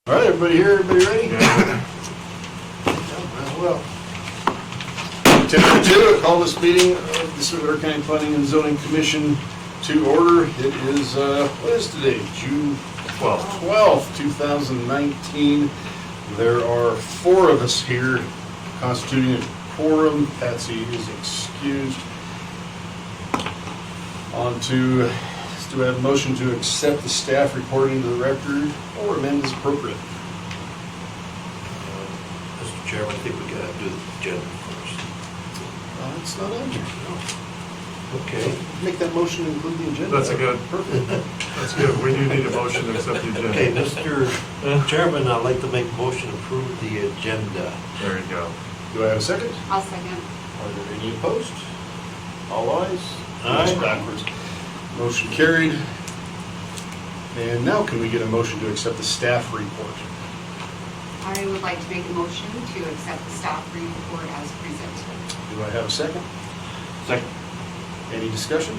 All right, everybody here, everybody ready? Yeah. Well, 10:02, I call this meeting of the Sweetwater County Planning and Zoning Commission to order. It is, what is today? June 12th, 2019. There are four of us here constituting a quorum. Patsy is excused. On to, do I have a motion to accept the staff report into the record or amend as appropriate? Mr. Chairman, I think we gotta do the agenda first. It's not on here. Okay. Make that motion to include the agenda. That's a good, Perfect. that's good. We do need a motion to accept the agenda. Okay, Mr. Chairman, I'd like to make a motion to approve the agenda. There you go. Do I have a second? I'll second. Are there any opposed? All ayes? Aye. That's backwards. Motion carried. And now can we get a motion to accept the staff report? I would like to make a motion to accept the staff report as presented. Do I have a second? Second. Any discussion?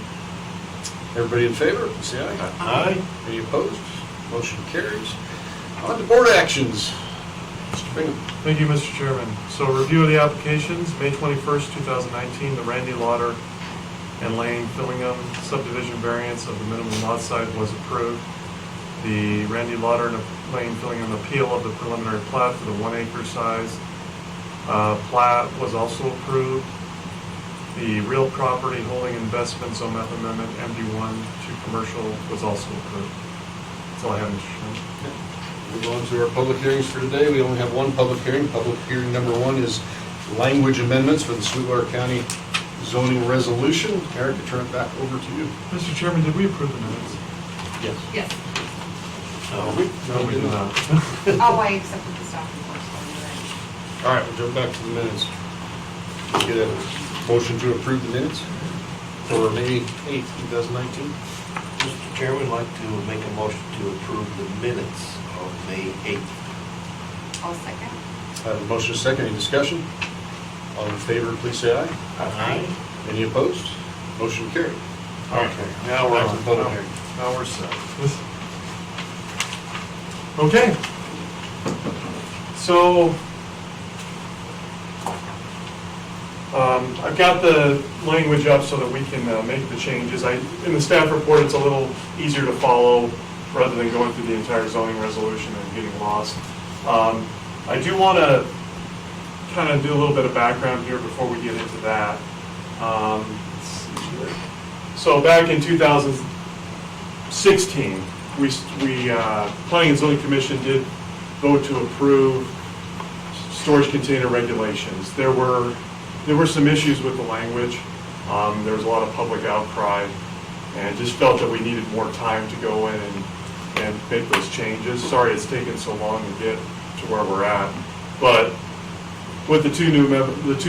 Everybody in favor, say aye. Aye. Any opposed? Motion carries. On to board actions. Mr. Bingham. Thank you, Mr. Chairman. So review of the applications, May 21st, 2019, the Randy Lauder and Lane Fillingham subdivision variance of the minimum lot size was approved. The Randy Lauder and Lane Fillingham appeal of the preliminary plat for the 1 acre size plat was also approved. The real property holding investment zone map amendment MD1 to commercial was also approved. That's all I have, Mr. Chairman. Move on to our public hearings for today. We only have one public hearing. Public hearing number one is language amendments for the Sweetwater County zoning resolution. Eric, I turn it back over to you. Mr. Chairman, did we approve the minutes? Yes. Yes. No. No, we did not. Oh, I accepted the staff report, so you're right. All right, we'll jump back to the minutes. Get a motion to approve the minutes for May 8th, 2019. Mr. Chairman, I'd like to make a motion to approve the minutes of May 8th. I'll second. I have a motion and a second. Any discussion? All in favor, please say aye. Aye. Any opposed? Motion carried. Okay, now we're Back to on. the public hearing. Now we're set. Okay. So, I've got the language up so that we can make the changes. In the staff report, it's a little easier to follow rather than going through the entire zoning resolution and getting lost. I do want to kind of do a little bit of background here before we get into that. Let's see here. So back in 2016, we Planning and Zoning Commission did vote to approve storage container regulations. There were some issues with the language. There was a lot of public outcry, and just felt that we needed more time to go in and make those changes. Sorry it's taken so long to get to where we're at, but with the two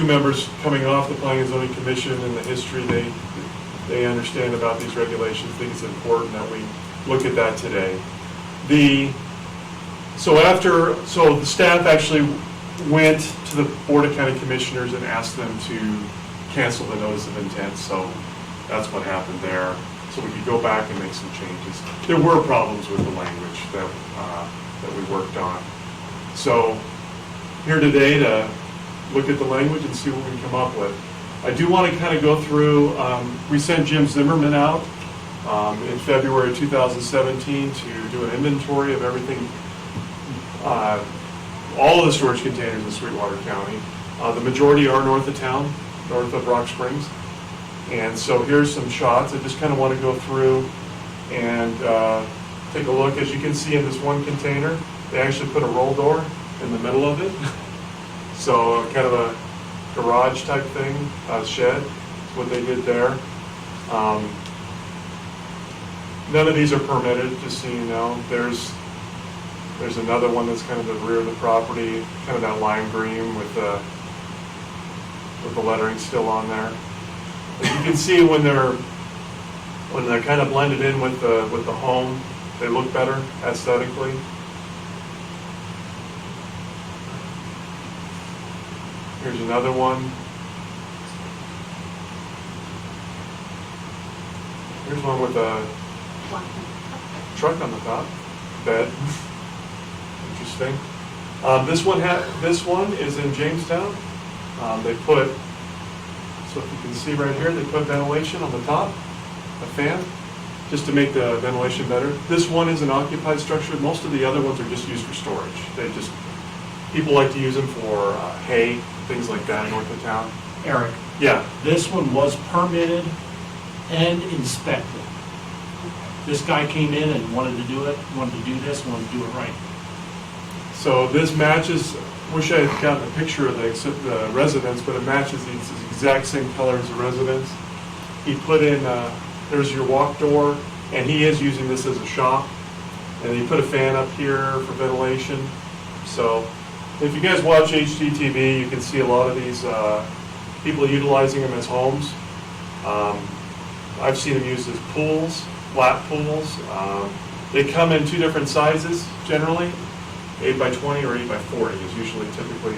members coming off the Planning and Zoning Commission and the history they understand about these regulations, I think it's important that we look at that today. So the staff actually went to the Board of County Commissioners and asked them to cancel the notice of intent, so that's what happened there. So we could go back and make some changes. There were problems with the language that we worked on. So here today to look at the language and see what we can come up with. I do want to kind of go through, we sent Jim Zimmerman out in February 2017 to do an inventory of everything, all of the storage containers in Sweetwater County. The majority are north of town, north of Rock Springs. And so here's some shots. I just kind of want to go through and take a look. As you can see in this one container, they actually put a roll door in the middle of it. So kind of a garage type thing, shed, is what they did there. None of these are permitted, just so you know. There's another one that's kind of the rear of the property, kind of that lime green with the lettering still on there. As you can see, when they're kind of blended in with the home, they look better aesthetically. Here's another one. Here's one with a truck on the top, bed. interesting. This one is in Jamestown. They put, so if you can see right here, they put ventilation on the top, a fan, just to make the ventilation better. This one is an occupied structure. Most of the other ones are just used for storage. People like to use them for hay, things like that north of town. Eric, Yeah, this one was permitted and inspected. This guy came in and wanted to do it, wanted to do this, wanted to do it right. so this matches, wish I had gotten a picture of the residence, but it matches the exact same color as the residence. He put in, there's your walk door, and he is using this as a shop. And he put a fan up here for ventilation. So if you guys watch HGTV, you can see a lot of these people utilizing them as homes. I've seen them used as pools, flat pools. They come in two different sizes generally. 8x20 or 8x40 is usually typically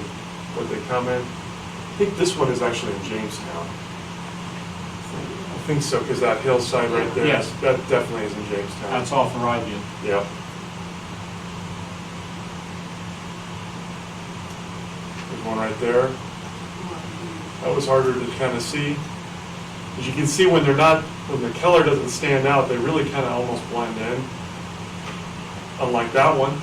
what they come in. I think this one is actually in Jamestown. I think so, because that hillside right there, Yes. that definitely is in Jamestown. That's off of Riveview. Yep. There's one right there. That was harder to kind of see. As you can see, when the color doesn't stand out, they really kind of almost blend in. Unlike that one.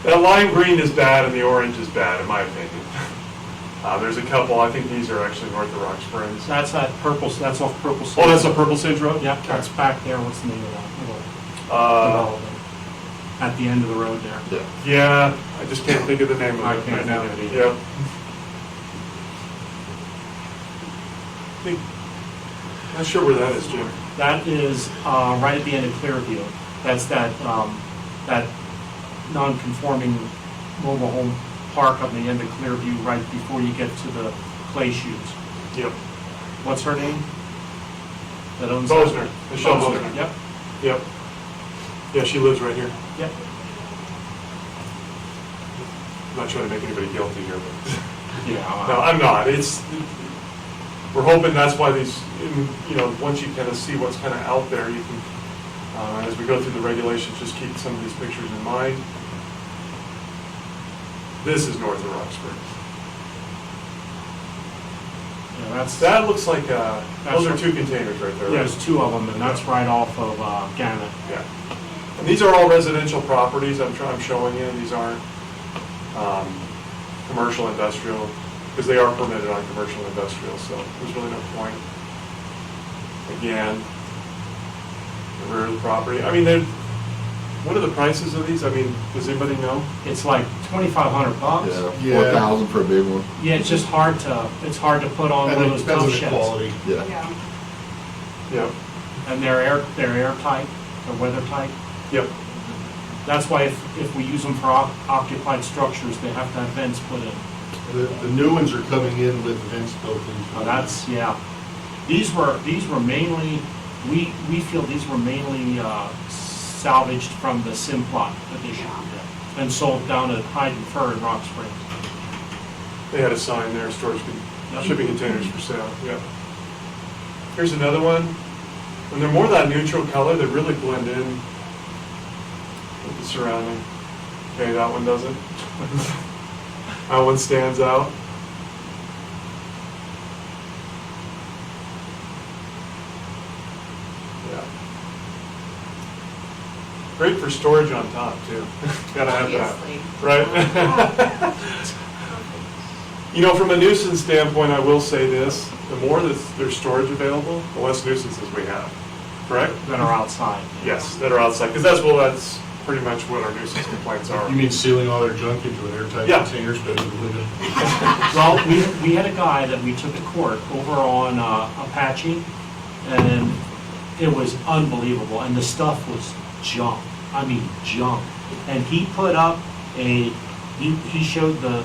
That lime green is bad and the orange is bad, in my opinion. There's a couple, I think these are actually north of Rock Springs. That's that purple, that's off Purple Sage. Oh, that's a Purple Sage Road? Yep, that's back there, what's the name of that little development? At the end of the road there. Yeah, I just can't think of the name of it. I can't now. think of it either. Yep. Not sure where that is, Jim. That is right at the end of Clearview. That's that non-conforming mobile home park on the end of Clearview, right before you get to the clay shoots. Yep. What's her name? That owns Bosner, Michelle Bosner. Bosner. Yep. Yep. Yeah, she lives right here. Yep. I'm not trying to make anybody guilty here, but Yeah. no, I'm not. We're hoping that's why these, once you kind of see what's kind of out there, you can, as we go through the regulations, just keep some of these pictures in mind. This is north of Rock Springs. Yeah, That looks like, those are right. two containers right there. Yeah, right? there's two of them, and that's right off of Gannett. Yeah. And these are all residential properties I'm showing you. These aren't commercial industrial, because they are permitted on commercial industrial, so there's really no point. Again, the rear of the property. I mean, what are the prices of these? I mean, does anybody know? It's like $2,500. Yeah. 4,000 for a big one. Yeah, it's just hard to put on one And of it those depends tow on the sheds. quality. Yeah. Yep. And they're airtight, they're weather tight. Yep. That's why if we use them for occupied structures, they have to have vents put in. The new ones are coming in with vents built into them. Oh, that's, yeah. These were mainly, we feel these were mainly salvaged from the Simplot edition and sold down at Hyde and Fur in Rock Springs. They had a sign there, Yep. shipping containers for sale. Yep. Here's another one. When they're more that neutral color, they really blend in with the surrounding. Okay, that one doesn't. That one stands out. Yeah. Great for storage on top, too. Gotta have that. Obviously. Right? From a nuisance standpoint, I will say this, the more that there's storage available, the less nuisances we have, correct? That are outside. Yes, that are outside, because that's pretty much what our nuisance complaints are. You mean sealing all their junk into an airtight Yeah. container instead of living? Well, we had a guy that we took to court over on Apache, and it was unbelievable, and the stuff was junk. I mean, junk. And he put up he showed the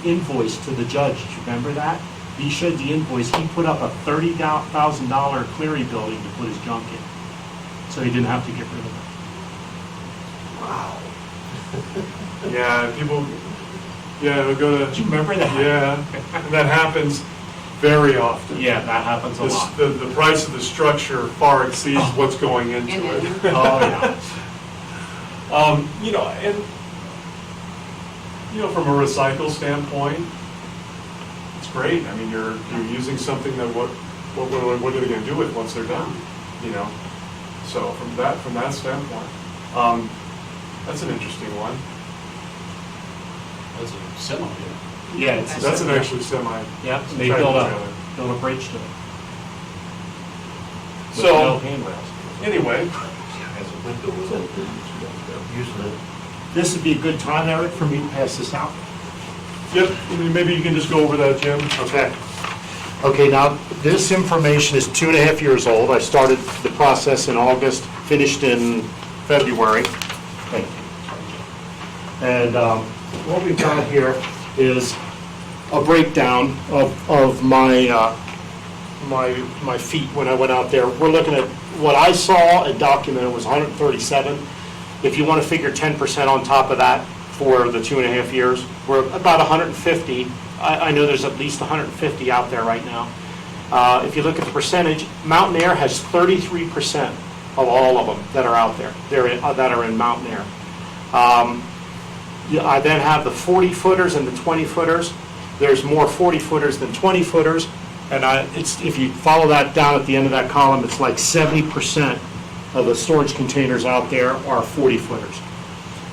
invoice to the judge. Do you remember that? He showed the invoice. He put up a $30,000 Cleary building to put his junk in, so he didn't have to get rid of it. Yeah, people, it'll go Do to, you remember that? yeah, and that happens very often. Yeah, that happens a lot. The price of the structure far exceeds what's going into And it. then- Oh, yeah. You know, and, you know, from a recycle standpoint, it's great. I mean, you're using something that what are they gonna do with it once they're done, you know? So from that standpoint, that's an interesting one. That's a semi, yeah. Yeah, it's. That's an actually semi. Yeah, it's a they tractor built a bridge to it. With So- no handrails. Anyway, As a window was open, using it. This would be a good time, Eric, for me to pass this out. yep, maybe you can just go over that, Jim. Okay. Okay, now, this information is 2.5 years old. I started the process in August, finished in February. Thank you. And what we've got here is a breakdown of my my feet when I went out there. We're looking at what I saw and documented was 137. If you want to figure 10% on top of that for the 2.5 years, we're about 150. I know there's at least 150 out there right now. If you look at the percentage, Mountain Air has 33% of all of them that are out there. That are in Mountain Air. I then have the 40-footers and the 20-footers. There's more 40-footers than 20-footers. And if you follow that down at the end of that column, it's like 70% of the storage containers out there are 40-footers.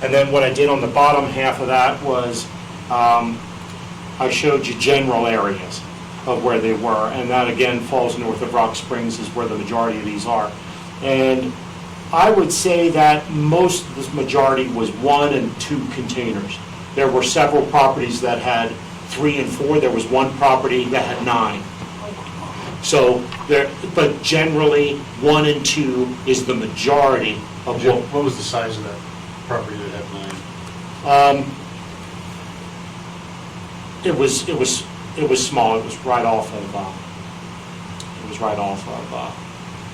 And then what I did on the bottom half of that was I showed you general areas of where they were. And that, again, falls north of Rock Springs is where the majority of these are. And I would say that most of this majority was 1 and 2 containers. There were several properties that had 3 and 4. There was one property that had 9. So but generally 1 and 2 is the majority of Jim, what. what was the size of that property that had 9? It was small. It was right off of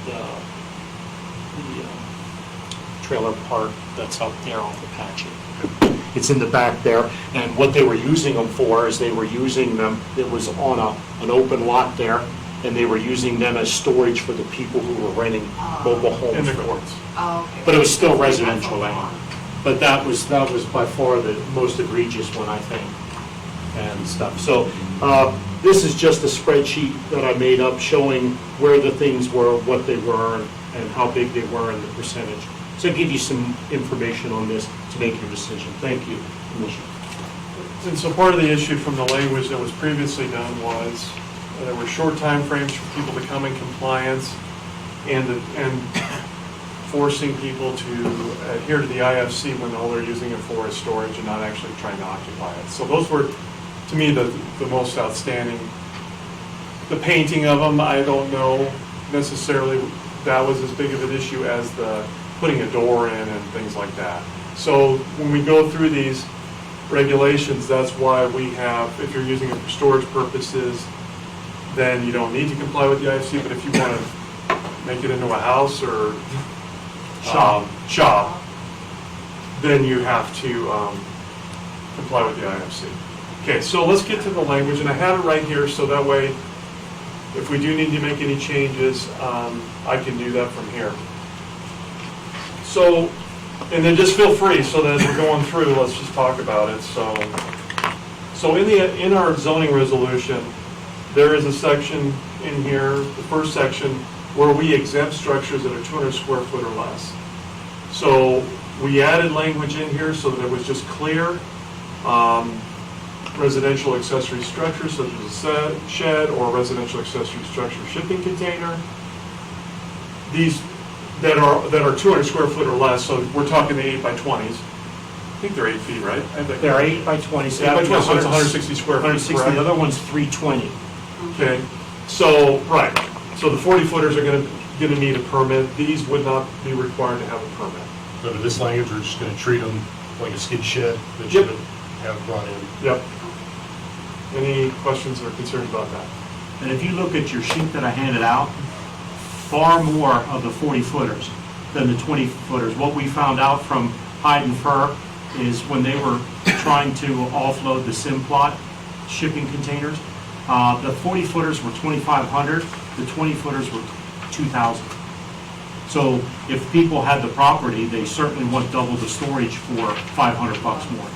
the trailer park that's up there off the Apache. It's in the back there, and what they were using them for is they were using them, it was on an open lot there, and they were using them as storage for the people who were renting mobile homes. In the for them. courts. Oh, okay. But it was still residential land. But that was by far the most egregious one, I think, and stuff. So this is just a spreadsheet that I made up showing where the things were, what they were, and how big they were and the percentage. So give you some information on this to make your decision. Thank you, Commissioner. And so part of the issue from the language that was previously done was there were short time frames for people to come in compliance and forcing people to adhere to the IFC when all they're using it for is storage and not actually trying to occupy it. So those were, to me, the most outstanding. The painting of them, I don't know necessarily that was as big of an issue as the putting a door in and things like that. So when we go through these regulations, that's why we have, if you're using it for storage purposes, then you don't need to comply with the IFC, but if you want to make it into a house or shop, then you have to comply with the IFC. Okay, so let's get to the language, and I have it right here, so that way, if we do need to make any changes, I can do that from here. So, and then just feel free, so that as we're going through, let's just talk about it. So in our zoning resolution, there is a section in here, the first section, where we exempt structures that are 200 square foot or less. So we added language in here so that it was just clear. Residential accessory structure such as a shed or residential accessory structure shipping container. These that are 200 square foot or less, so we're talking the 8 by 20s. I think they're 8 feet, right? They're 8 by 20. 8 by 20, so it's 160 square feet. 160, correct? the other one's 320. Okay, so, right, so the 40-footers are gonna need a permit. These would not be required to have a permit. So with this language, we're just gonna treat them like a skid shed that Yep. you would have brought in. Yep. Any questions or concerns about that? And if you look at your sheet that I handed out, far more of the 40-footers than the 20-footers. What we found out from Hyde and Fur is when they were trying to offload the Simplot shipping containers, the 40-footers were 2,500, the 20-footers were 2,000. So if people had the property, they certainly want double the storage for $500 more.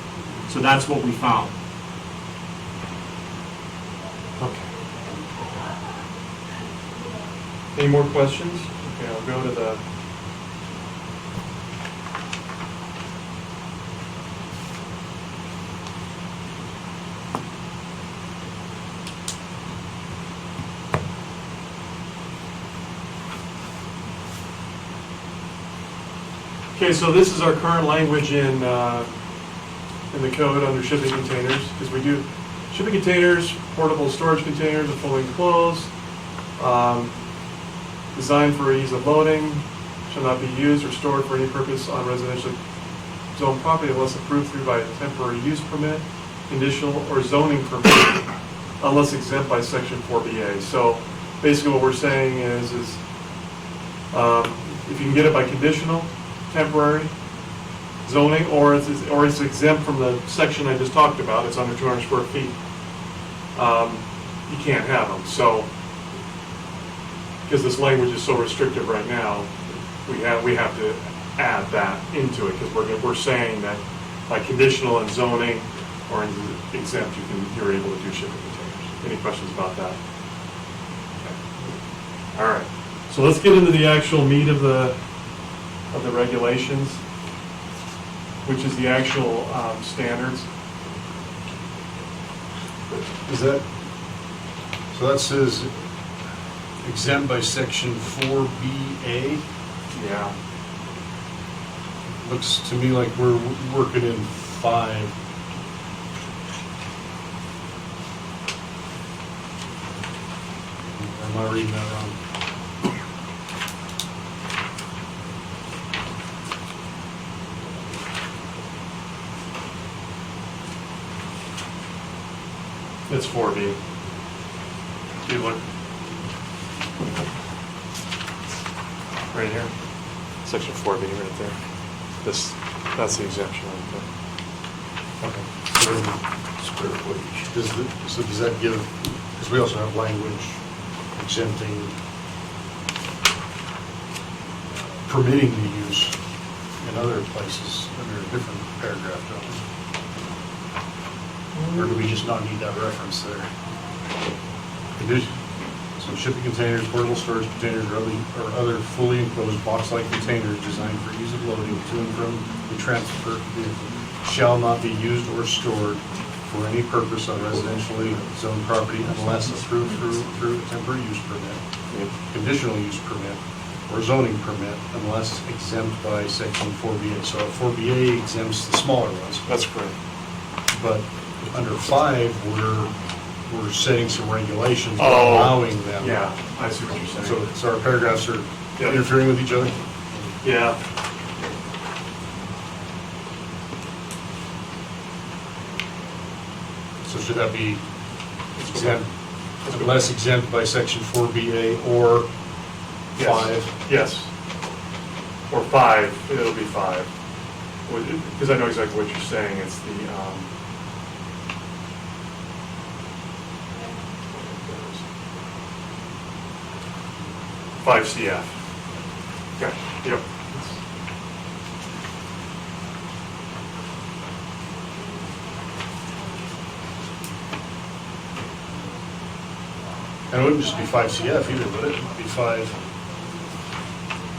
So that's what we found. Okay. Any more questions? Okay, I'll go to the. Okay, so this is our current language in the code under shipping containers, because we do shipping containers, portable storage containers are fully enclosed, designed for ease of loading, shall not be used or stored for any purpose on residential zone property unless approved through by a temporary use permit, conditional or zoning permit, unless exempt by section 4BA. So basically what we're saying is if you can get it by conditional, temporary, zoning, or it's exempt from the section I just talked about, it's under 200 square feet, you can't have them. So, because this language is so restrictive right now, we have to add that into it, because we're saying that by conditional and zoning or exempt, you're able to do shipping containers. Any questions about that? Okay. All right. So let's get into the actual meat of the regulations, which is the actual standards. Is that, so that says exempt by section 4BA? Yeah. Looks to me like we're working in 5. Or am I reading that wrong? It's 4B. Do one. Right here. Section 4B right there. That's the exemption right there. Okay. So Square footage. so does that give, because we also have language exempting, permitting the use in other places under a different paragraph, don't we? Or do we just not need that reference there? So shipping containers, portable storage containers, or other fully enclosed box-like containers designed for ease of loading to and from the transfer vehicle shall not be used or stored for any purpose on residentially zoned property unless approved through a temporary use permit, conditional use permit, or zoning permit unless exempt by section 4BA. So 4BA exempts the smaller ones. That's correct. But under 5, we're setting some regulations Oh, allowing them. Yeah, I see what you're saying. So our paragraphs are Yeah. interfering with each other? Yeah. So should that be exempt, unless exempt by section 4BA or Yes. 5? Yes. Or 5, it'll be 5. Because I know exactly what you're saying, it's the, 5 CF. Okay, yep. And it wouldn't just be 5 CF either, would it? It'd be 5,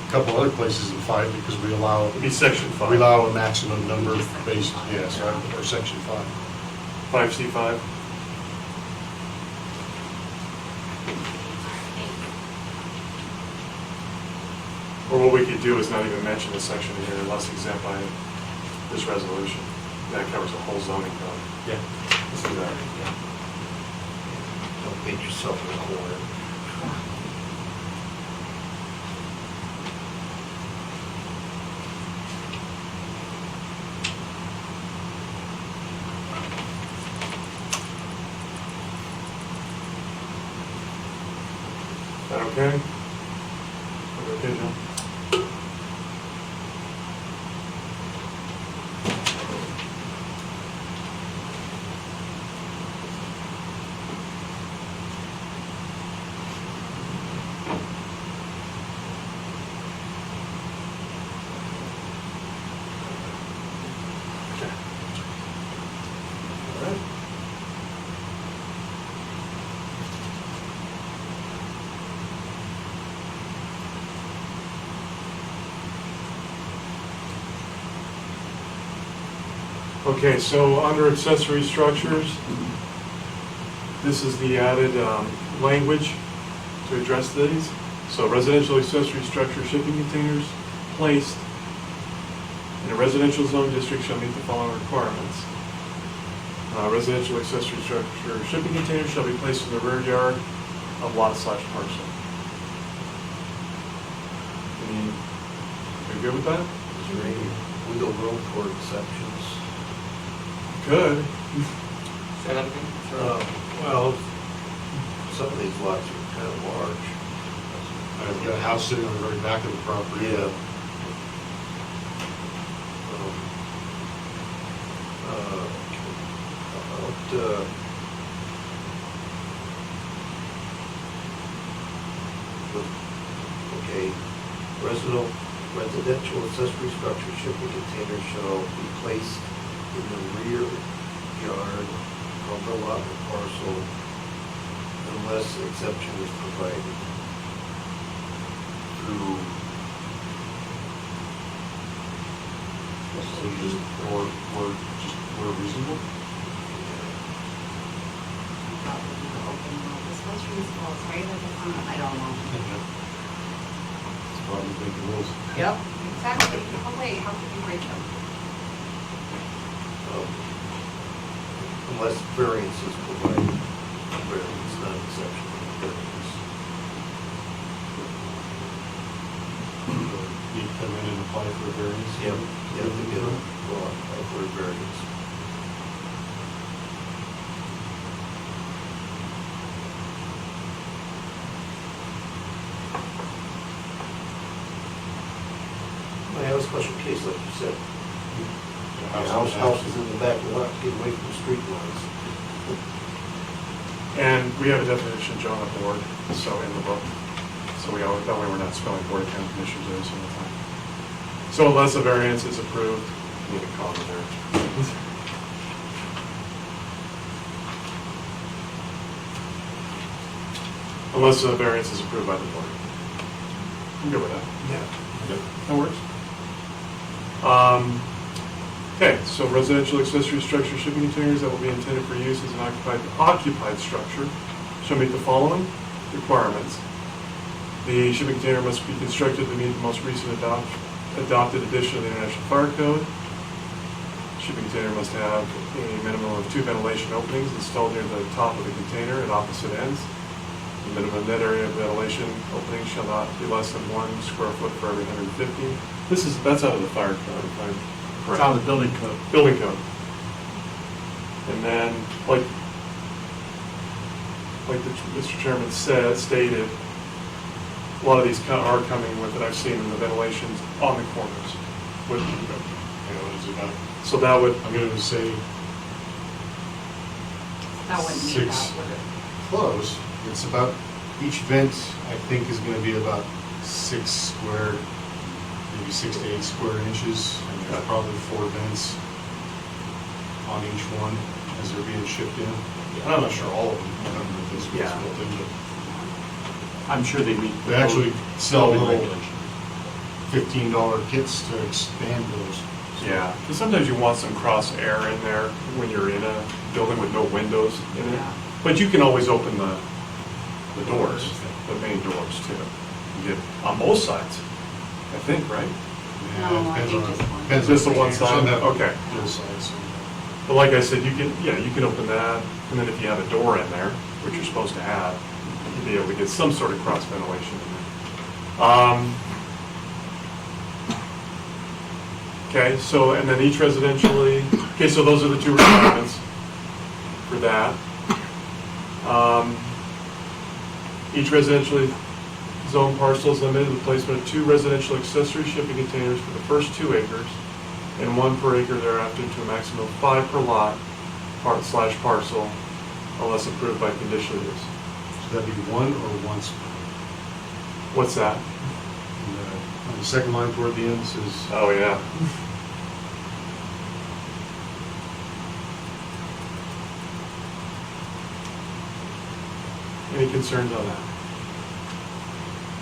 a couple other places in 5 because we allow, It'd be section 5. we allow a maximum number based, yes, or section 5. 5C5. Or what we could do is not even mention this section here unless exempt by this resolution. That covers the whole zoning code. Yeah. Let's do that. Don't paint yourself in a corner. Is that okay? Okay, John? Okay, so under accessory structures, this is the added language to address these. So residential accessory structure shipping containers placed in a residential zone district shall meet the following requirements. Residential accessory structure shipping containers shall be placed in the rear yard of lot/parcel. You good with that? Is there any wiggle room for exceptions? Good. Say that again? Well, some of these lots are kind of large. I've got a house sitting on the very back of the property. Yeah. About, okay, residential accessory structure shipping containers shall be placed in the rear yard of the lot or parcel unless exception is provided. Through, so just, or reasonable? Dispensaries, right at the front, I don't know. That's probably thinking rules. Yep. Exactly. Oh, wait, how could you break them? Unless variance is provided, variance, not exception, variance. Need to come in and apply for a variance? Yep, to get a, well, apply for a variance. I have a special case, like you said. The House is in the back lot, get away from the street lines. And we have a definition, John, on board, so in the book. So we always, that way we're not spelling Board of County Commissioners every single time. So unless a variance is approved, you need a comma there. Unless a variance is approved by the board. I'm good with that. Yeah. Yep, that works. Okay, so residential accessory structure shipping containers that will be intended for use as an occupied structure shall meet the following requirements. The shipping container must be constructed to meet the most recent adopted edition of the International Fire Code. Shipping container must have a minimum of 2 ventilation openings installed near the top of the container at opposite ends. The minimum net area of ventilation opening shall not be less than 1 square foot for every 150. That's out of the fire code, if I'm It's correct. on the building code. Building code. And then, like Mr. Chairman stated, a lot of these are coming with it, I've seen in the ventilations on the corners. What is it about? So that would, I'm gonna say That wouldn't meet Six. that, would it? close. It's about, each vent, I think, is gonna be about 6 square, maybe 6 to 8 square inches. And there's probably 4 vents on each one as they're being shipped in. And I'm not sure all of them, I don't know if this was Yeah. built in, but I'm sure they meet. they actually sell building little regulation. $15 kits to expand those. yeah, because sometimes you want some cross air in there when you're in a building with no windows in it. Yeah. But you can always open the doors, the main doors too. You get on both sides, I think, right? Yeah, No, it I depends think on- just one. depends Just on the one container. side? Some have Okay. Both sides. But like I said, you can open that, and then if you have a door in there, which you're supposed to have, you'd be able to get some sort of cross ventilation in there. Okay, so, and then each residentially, okay, so those are the 2 requirements for that. Each residentially zoned parcel is limited to the placement of 2 residential accessory shipping containers for the first 2 acres, and 1 per acre thereafter to a maximum of 5 per lot, /parcel, unless approved by conditional use. So that'd be 1 or once. What's that? On the second line toward the end, it says, Oh, yeah. Any concerns on that?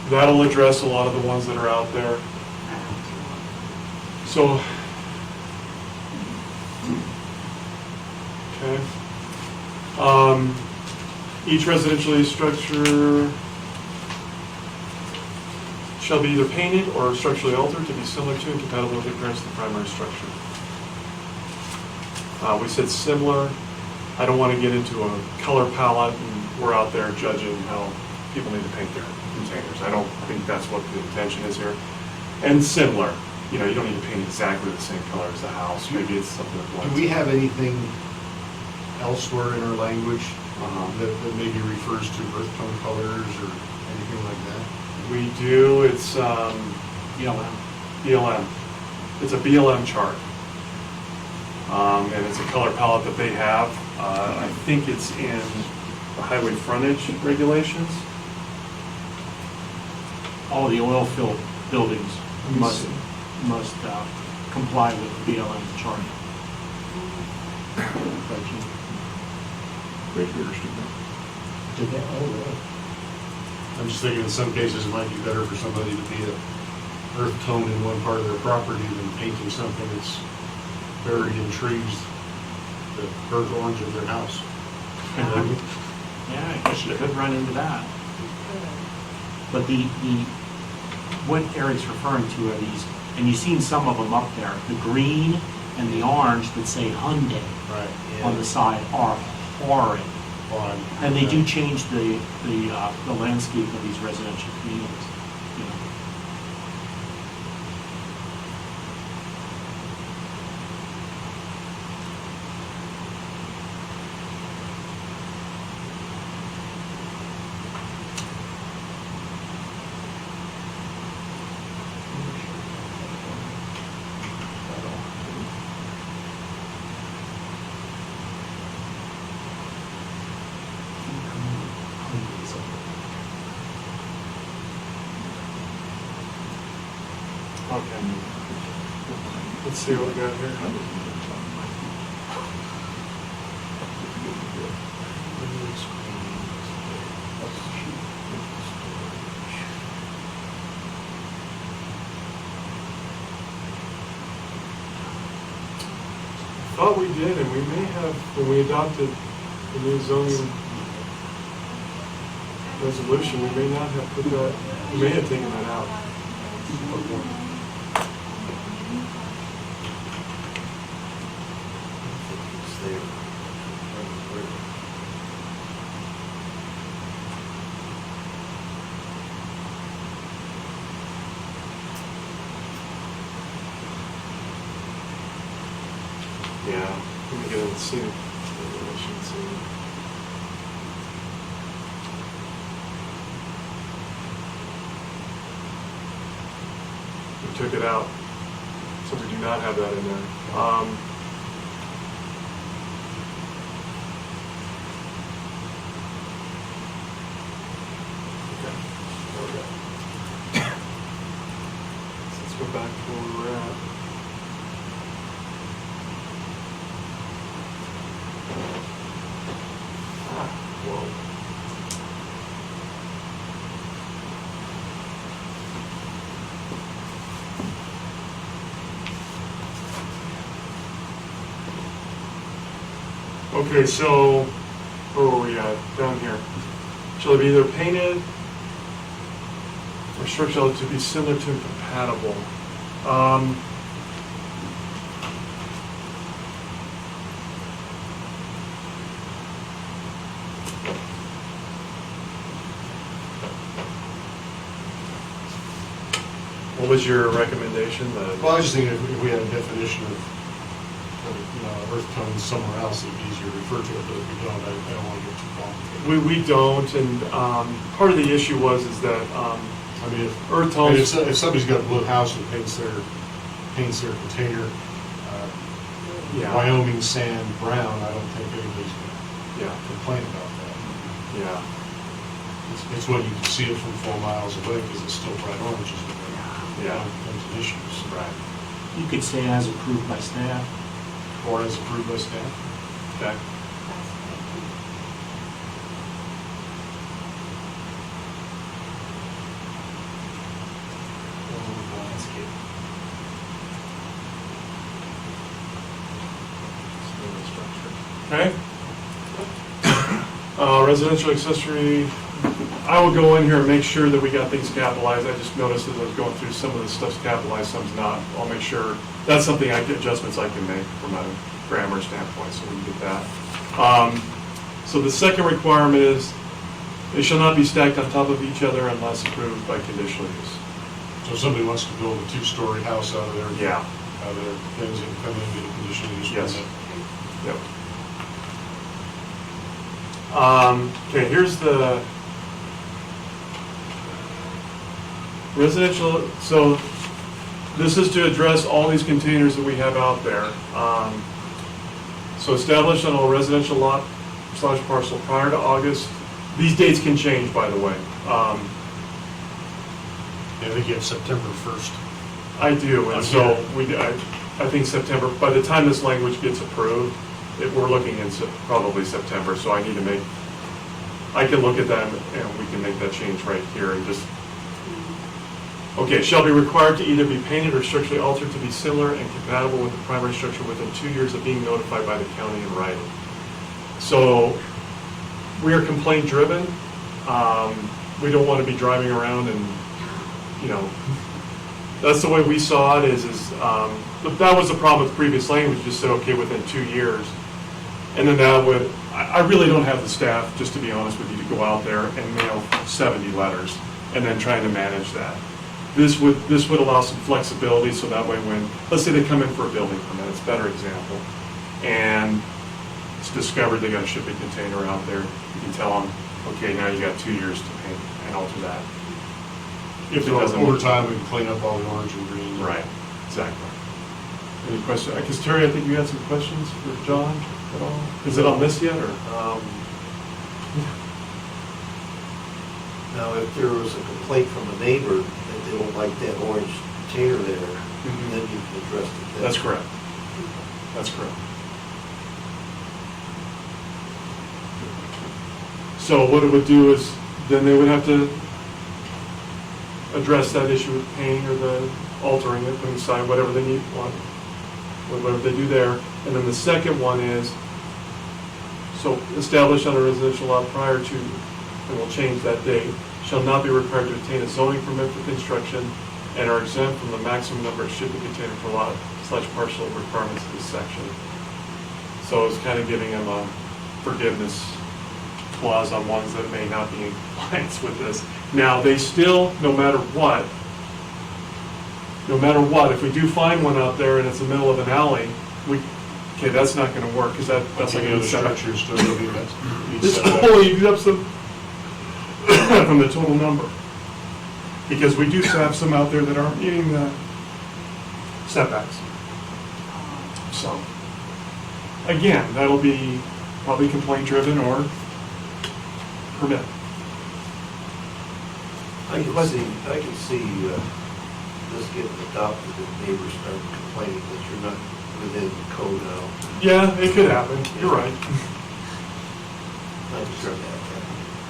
That'll address a lot of the ones that are out there. So, Okay. Each residential use structure shall be either painted or structurally altered to be similar to and compatible with the appearance of the primary structure. We said similar. I don't want to get into a color palette and we're out there judging how people need to paint their containers. I don't think that's what the intention is here. And similar, you know, you don't need to paint exactly the same color as the house. Maybe it's something that Do blends. we have anything elsewhere in our language Uh-huh. that maybe refers to earth tone colors or anything like that? We do, it's BLM. BLM. It's a BLM chart. And it's a color palette that they have. I think it's in the highway frontage regulations. All the oil-filled buildings must comply with the BLM chart. I'm just thinking in some cases it might be better for somebody to be a earth tone in one part of their property than painting something that's buried in trees, the burnt orange of their house. You know what I mean? Yeah, I guess you could run into that. But what Eric's referring to are these, and you've seen some of them up there, the green and the orange that say Hyundai Right. on the side are horrid. On. And they do change the landscape of these residential communities, you know. Okay. Let's see what we got here. Thought we did, and we may have, when we adopted the new zoning resolution, we may not have put that, we may have taken that out. It's there. Yeah, let me get in and see. Regulations and- We took it out, so we do not have that in there. Okay, there we go. So let's go back to where we were at. Whoa. Okay, so, where were we at? Down here. Shall it be either painted or structural to be similar to and compatible? What was your recommendation? Well, I was just thinking if we had a definition of, you know, earth tones somewhere else, it'd be easier to refer to it, but if we don't, I don't want to get too complicated. We don't, and part of the issue is that I mean, earth I mean, tones. if somebody's got a blue house and paints their container Yeah. Wyoming sand brown, I don't think anybody's gonna Yeah, complain about that. yeah, It's when you can see it from 4 miles away because it's still bright orange is when Yeah. comes to issues. right. You could say as approved by staff. Or as approved by staff. Okay. Okay. Residential accessory, I will go in here and make sure that we got things capitalized. I just noticed as I was going through, some of the stuff's capitalized, some's not. I'll make sure, that's something adjustments I can make from a grammar standpoint, so we can get that. So the second requirement is, they shall not be stacked on top of each other unless approved by conditional use. So if somebody wants to build a two-story house out of their, Yeah. out of their things, they can come in and get a conditional use Yes. permit. Yep. Okay, here's the residential, so this is to address all these containers that we have out there. So established on a residential lot / parcel prior to August, these dates can change, by the way. Yeah, I think you have September 1st. I do, and so Okay. I think September, by the time this language gets approved, we're looking in probably September, so I need to make, I can look at that and we can make that change right here and just, okay, shall be required to either be painted or structurally altered to be similar and compatible with the primary structure within 2 years of being notified by the county in writing. So, we are complaint driven. We don't want to be driving around and, you know, that's the way we saw it but that was the problem with the previous language, just said, okay, within 2 years. And then that would, I really don't have the staff, just to be honest with you, to go out there and mail 70 letters and then trying to manage that. This would allow some flexibility, so that way when, let's say they come in for a building permit, it's a better example, and it's discovered they got a shipping container out there, you can tell them, okay, now you got 2 years to paint and alter that. If it So doesn't. over time, we can clean up all the orange and green. Right, exactly. Any questions? Because Terry, I think you had some questions for John at all? Is it on this yet, or? Now, if there was a complaint from a neighbor that they don't like that orange container there, then you can address it then. That's correct. That's correct. So what it would do is, then they would have to address that issue with painting or the altering it, putting aside whatever they need, whatever they do there. And then the second one is, so established on a residential lot prior to, and we'll change that date, shall not be required to obtain a zoning permit for construction and are exempt from the maximum number of shipping container per lot / parcel requirements of this section. So it's kind of giving them a forgiveness clause on ones that may not be in compliance with this. Now, they still, no matter what, if we do find one out there and it's in the middle of an alley, okay, that's not gonna work, because that's That's like like a the structure still gonna be that. This only deducts them from the total number. Because we do have some out there that aren't meeting the setbacks. So, again, that'll be probably complaint driven or permit. I can see this getting adopted if neighbors start complaining that you're not within the code now. Yeah, it could happen, you're right. I can see that.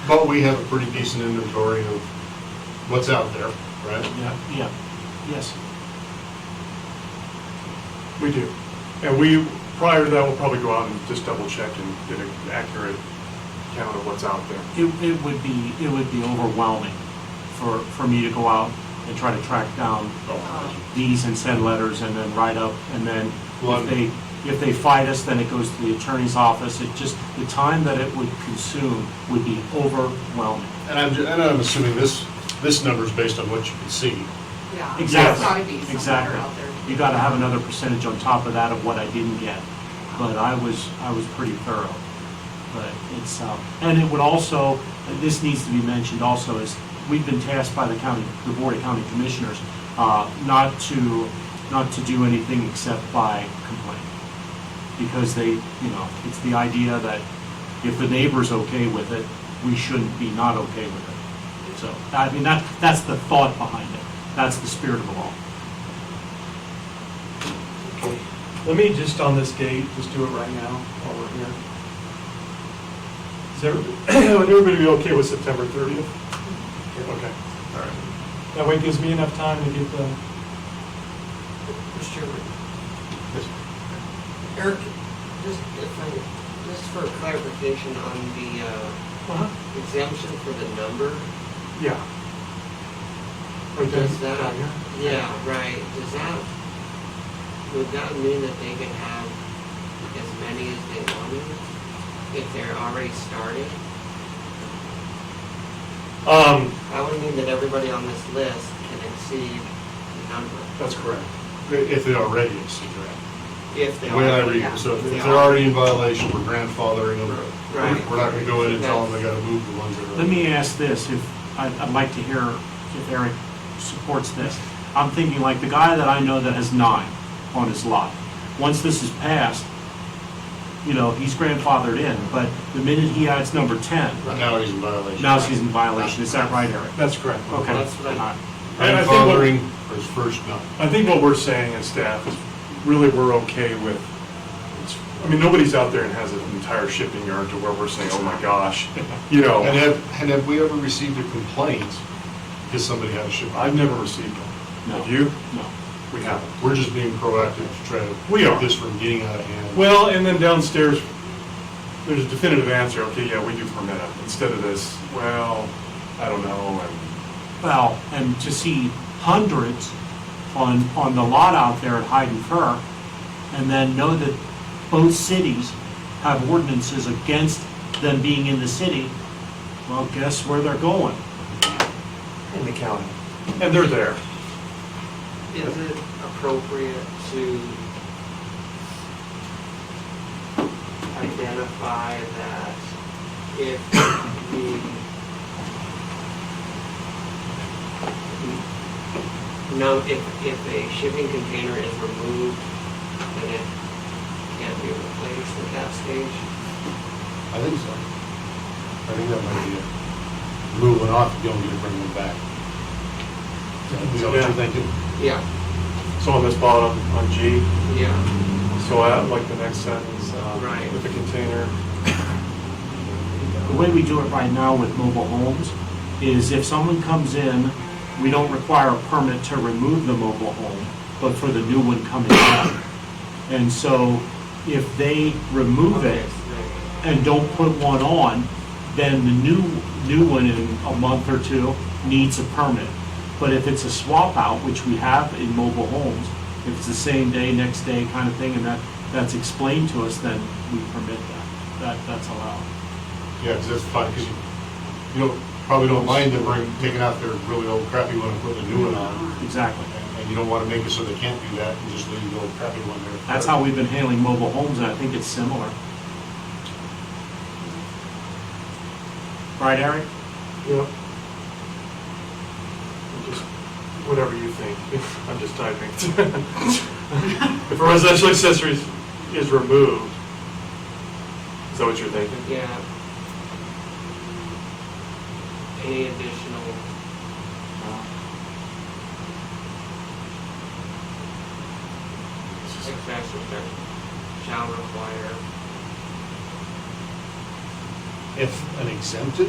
But we have a pretty decent inventory of what's out there, right? Yeah, yes. We do. And we, prior to that, we'll probably go out and just double check and get an accurate count of what's out there. It would be overwhelming for me to go out and try to track down these and send letters and then write up, and then if they fight us, then it goes to the attorney's office. It just, the time that it would consume would be overwhelming. And I'm assuming this number is based on what you can see. Yeah. Exactly. There's gotta be some Exactly. out there. You gotta have another percentage on top of that of what I didn't get. But I was pretty thorough. But it's, and it would also, and this needs to be mentioned also, is we've been tasked by the Board of County Commissioners, not to do anything except by complaint. Because it's the idea that if the neighbor's okay with it, we shouldn't be not okay with it. So, I mean, that's the thought behind it. That's the spirit of the law. Okay. Let me just on this date, just do it right now while we're here. Would everybody be okay with September 30th? Okay, all right. That way it gives me enough time to get the, Mr. Chairman. Eric, just if I Just for clarification on the exemption for the number, Yeah. Right there. does that, Down here? yeah, right, does that, would that mean that they could have as many as they wanted if they're already started? That would mean that everybody on this list can exceed the number. That's correct. If they already exceed that. If they The way I already. read it, so if They they're already in violation, we're grandfathering them. Right. We're not gonna go in and tell them they gotta move the ones that are. Let me ask this, if, I'd like to hear if Eric supports this. I'm thinking like the guy that I know that has 9 on his lot. Once this is passed, you know, he's grandfathered in, but the minute he adds number 10, Now he's in violation. now he's in violation. Is that right, Eric? That's correct. Okay. That's what I- And I think what- Grandfathering for his first none. I think what we're saying as staff is really we're okay with, I mean, nobody's out there and has an entire shipping yard to where we're saying, oh my gosh, you know. And have we ever received a complaint because somebody had a ship? I've never received one. No. Have you? No. We haven't. We're just being proactive to try to We keep are. this from getting out of hand. Well, and then downstairs, there's a definitive answer, okay, yeah, we do permit it, instead of this, well, I don't know, and Well, and to see hundreds on the lot out there at Hyde and Kerr, and then know that both cities have ordinances against them being in the city, well, guess where they're going? in the county. And they're there. Is it appropriate to identify that if if a shipping container is removed, then it can't be replaced at that stage? I think so. I think that might be it. Moving off, you don't get to bring them back. Is that what Yeah. you're thinking? Yeah, So on this bottom, on G, yeah, so I like the next sentence, Right. with the container. The way we do it right now with mobile homes is if someone comes in, we don't require a permit to remove the mobile home, but for the new one coming in. And so if they remove it and don't put one on, then the new one in a month or two needs a permit. But if it's a swap out, which we have in mobile homes, if it's the same day, next day kind of thing, and that's explained to us, then we permit that. That's allowed. Yeah, because that's fine, because you probably don't mind them taking out their really old crappy one and putting a new one on. Exactly. And you don't want to make it so they can't do that and just leave the old crappy one there. That's how we've been handling mobile homes, and I think it's similar. Right, Eric? Yep. Just, whatever you think, I'm just typing. If a residential accessory is removed, is that what you're thinking? yeah. Any additional, accessory shall require, If an exempted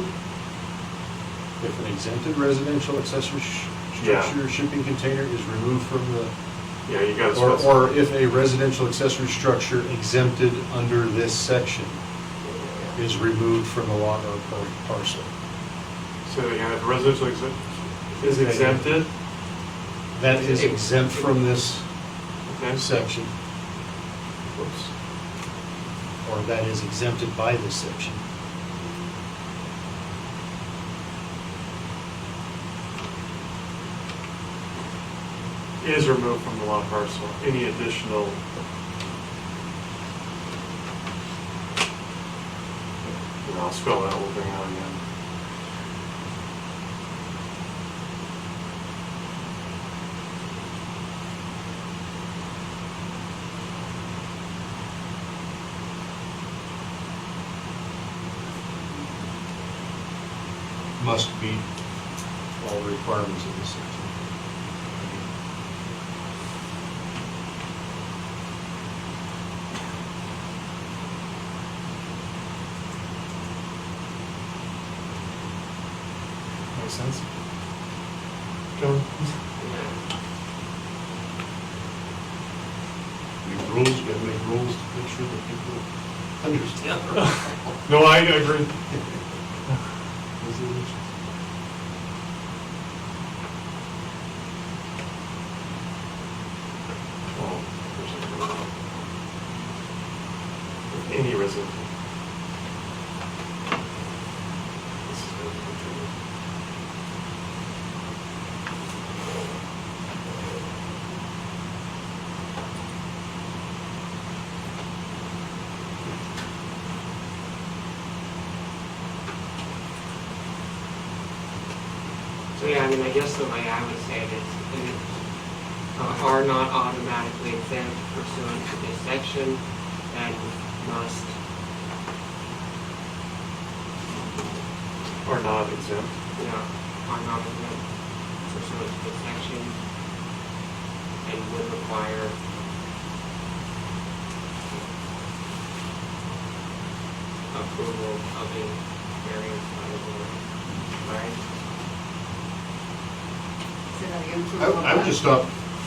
residential accessory structure shipping container is removed from the, Yeah, you gotta or specify. if a residential accessory structure exempted under this section is removed from the lot or parcel. So again, if a residential is exempted, That is exempt from this okay, section, whoops. or that is exempted by this section. Is removed from the lot parcel, any additional. I'll spell that whole thing out again. Must meet all the requirements of this section. Makes sense? John? yeah. Make rules, you gotta make rules to make sure that people understand. No, I agree. Any resident. So yeah, I mean, I guess the way I would say it is, are not automatically exempt pursuant to this section, and must, Are not exempt. are not exempt pursuant to this section, and would require approval of a variance by the board, right? Say that again. I would just stop,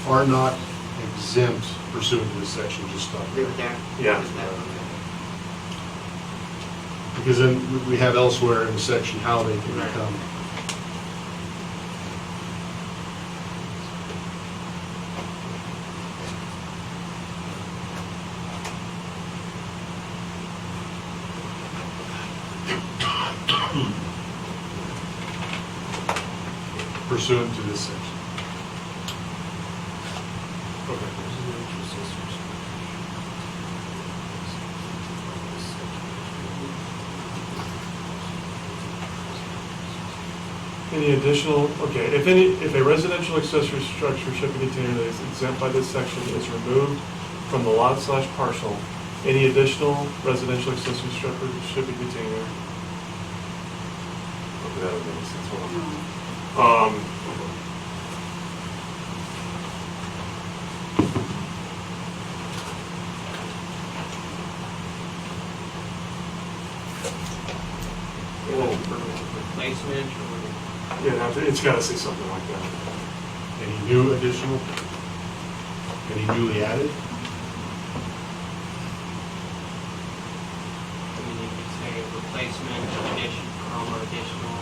are not exempt pursuant to this section, just stop there. Leave it there? Yeah. Is that okay? Because then we have elsewhere in the section how they can Right. become. Pursuant to this section. Any additional, okay, if a residential accessory structure shipping container that is exempt by this section is removed from the lot/parcel, any additional residential accessory structure shipping container. Okay, that would make sense. Hold on. Replacement or? Yeah, it's gotta say something like that. Any new additional? Any newly added? I mean, you could say replacement, addition, comma, additional.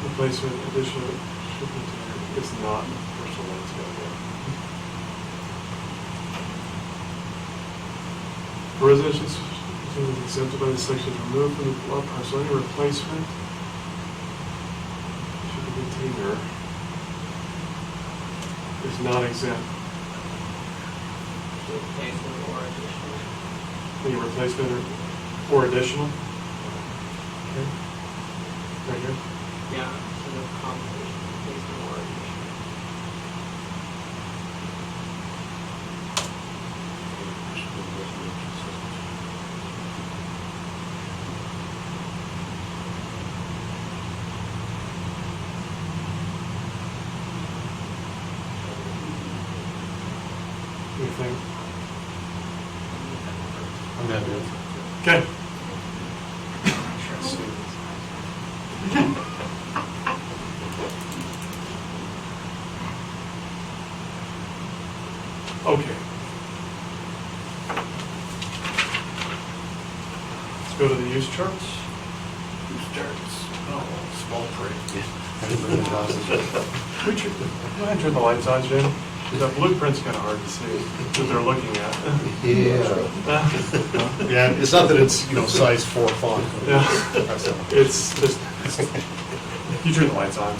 Replacement, additional shipping container is not personal ones going there. For residential containers exempted by this section, removed from the lot parcel, any replacement shipping container is not exempt. Replacement or additional. Any replacement or additional? Okay. Right here. Yeah, so the combination, replacement or additional. Anything? I'm not doing. Okay. Okay. Let's go to the use charts. Small print. We turn, go ahead and turn the lights on, Jim. The blueprint's kind of hard to see because they're looking at. Yeah. Yeah, it's not that it's, size 4 font. Yeah. That's all. It's just, you turn the lights on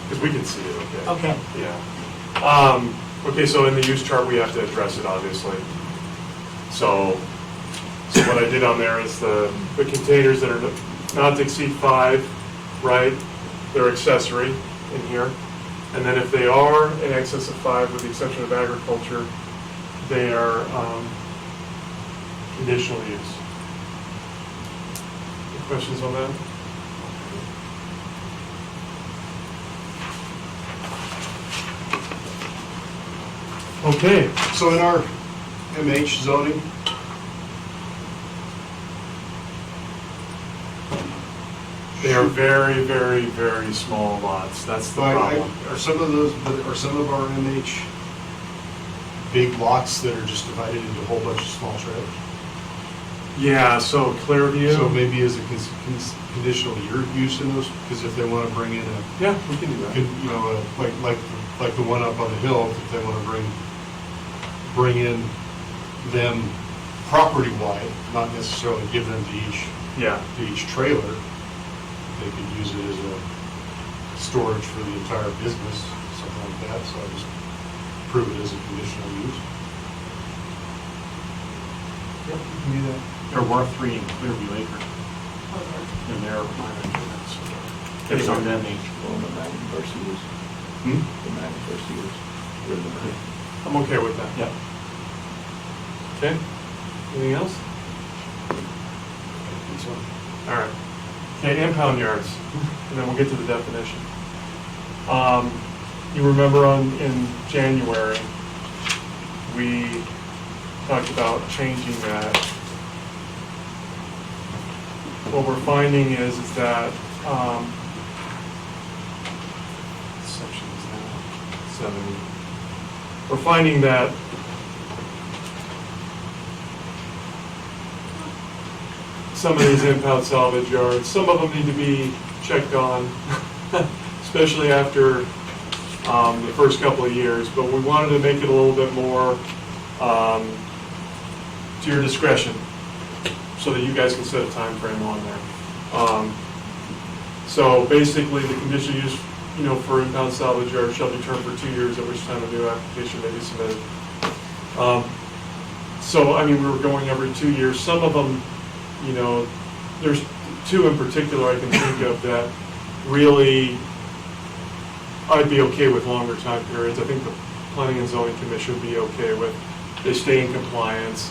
because we can see it, okay? Okay. Yeah. Okay, so in the use chart, we have to address it, obviously. So what I did on there is the containers that are not to exceed 5, right? They're accessory in here. And then if they are in excess of 5, with the exception of agriculture, they are conditional use. Any questions on that? Okay, So in our MH zoning, they They're very, very, very small lots. That's the problem. Are some of our MH big lots that are just divided into a whole bunch of small trailers? Yeah, so Clearview. So maybe as a conditional use in those, because if they want to bring in a, Yeah, we can do that. you know, like the one up on the hill, if they want to bring in them property-wide, not necessarily give them Yeah. to each trailer, they could use it as a storage for the entire business, something like that, so I just prove it as a conditional use. Yep, we can do that. There were 3 in Clearview Acre. And they're minor units. It's on them each. Well, the first years, Hmm? the first years, we're the money. I'm okay with that. Yep. Okay, anything else? I think so. All right. Okay, impound yards, and then we'll get to the definition. You remember in January, we talked about changing that. What we're finding is that, section is now 70. We're finding that some of these impound salvage yards, some of them need to be checked on, especially after the first couple of years, but we wanted to make it a little bit more to your discretion, so that you guys can set a time frame on there. So basically, the conditional use, for impound salvage yards shall be termed for 2 years, at which time a new application may be submitted. So, we were going every 2 years. Some of them, there's 2 in particular I can think of that really I'd be okay with longer time periods. I think the Planning and Zoning Commission would be okay with. They stay in compliance.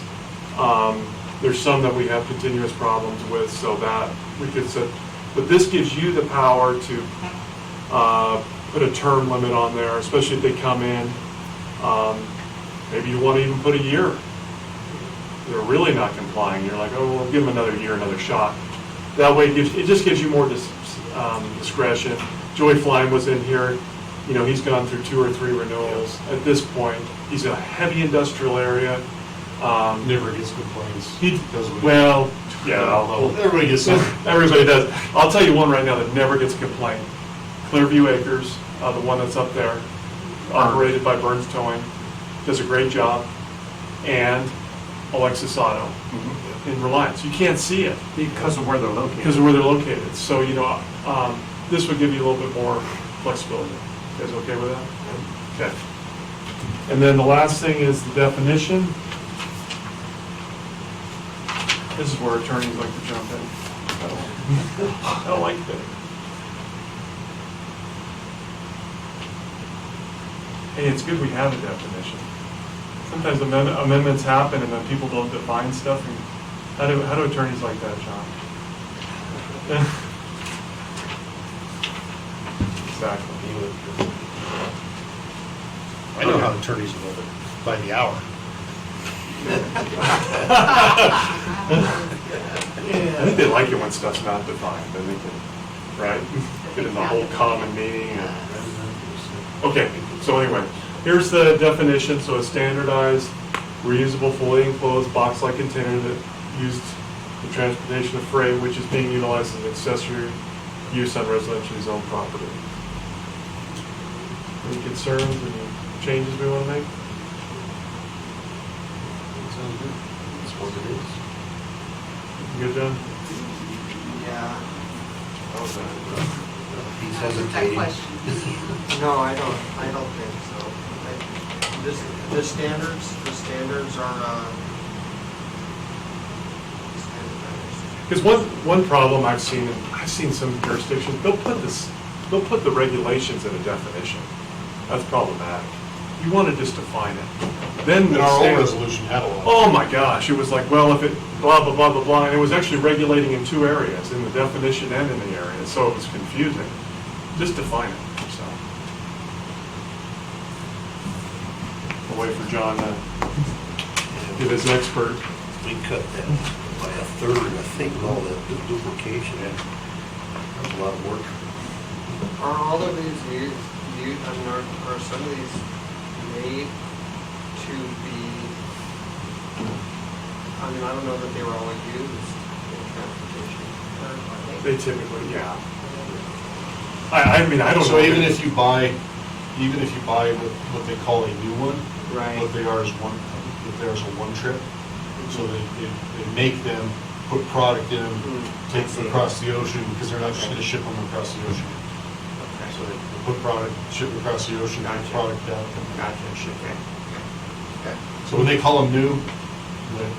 There's some that we have continuous problems with, so that we could set, but this gives you the power to put a term limit on there, especially if they come in. Maybe you want to even put a year. They're really not complying. You're like, oh, we'll give them another year, another shot. That way, it just gives you more discretion. Joy Flyme was in here. He's gone through 2 or 3 renewals. At this point, he's in a heavy industrial area. Never gets complaints. Well, yeah, Everybody gets some. everybody does. I'll tell you one right now that never gets a complaint. Clearview Acres, the one that's up there, operated by Burns Towing, does a great job. And Alexis Auto in Reliance. You can't see it. Because of where they're located. Because of where they're located. So, this would give you a little bit more flexibility. You guys okay with that? Okay. And then the last thing is the definition. This is where attorneys like to jump in. I don't like that. Hey, it's good we have a definition. Sometimes amendments happen and then people don't define stuff. And how do attorneys like that, John? Exactly. I know how attorneys live it, by the hour. I think they like it when stuff's not defined, then they can, right, get in the whole common meaning. Okay, so anyway, here's the definition. So a standardized, reusable, fully enclosed box-like container that used for transportation of freight, which is being utilized as an accessory use on residentially zoned property. Any concerns, any changes we want to make? Sounds good. That's what it is. You good, John? Yeah. He's That hesitating. question. No, I don't think so. The standards are, Because one problem I've seen some jurisdictions, they'll put the regulations in a definition. That's problematic. You want to just define it. Then And the our old standards- resolution had a lot. Oh my gosh, it was like, well, if it, blah, blah, blah, blah, blah, and it was actually regulating in 2 areas, in the definition and in the area, so it was confusing. Just define it, so. We'll wait for John to give his expert. We cut that by a third, I think, with all that duplication. a lot of work. Are all of these used, I mean, are some of these made to be, I mean, I don't know that they were all used in transportation. They typically, yeah. I mean, I don't know. So even if you buy what they call a new one, Right. what they are is one trip. So they make them, put product in them, take them across the ocean, because they're not just gonna ship them across the ocean. So they put product, ship it across the ocean, get product out. Gotcha, okay. Okay. So when they call them new,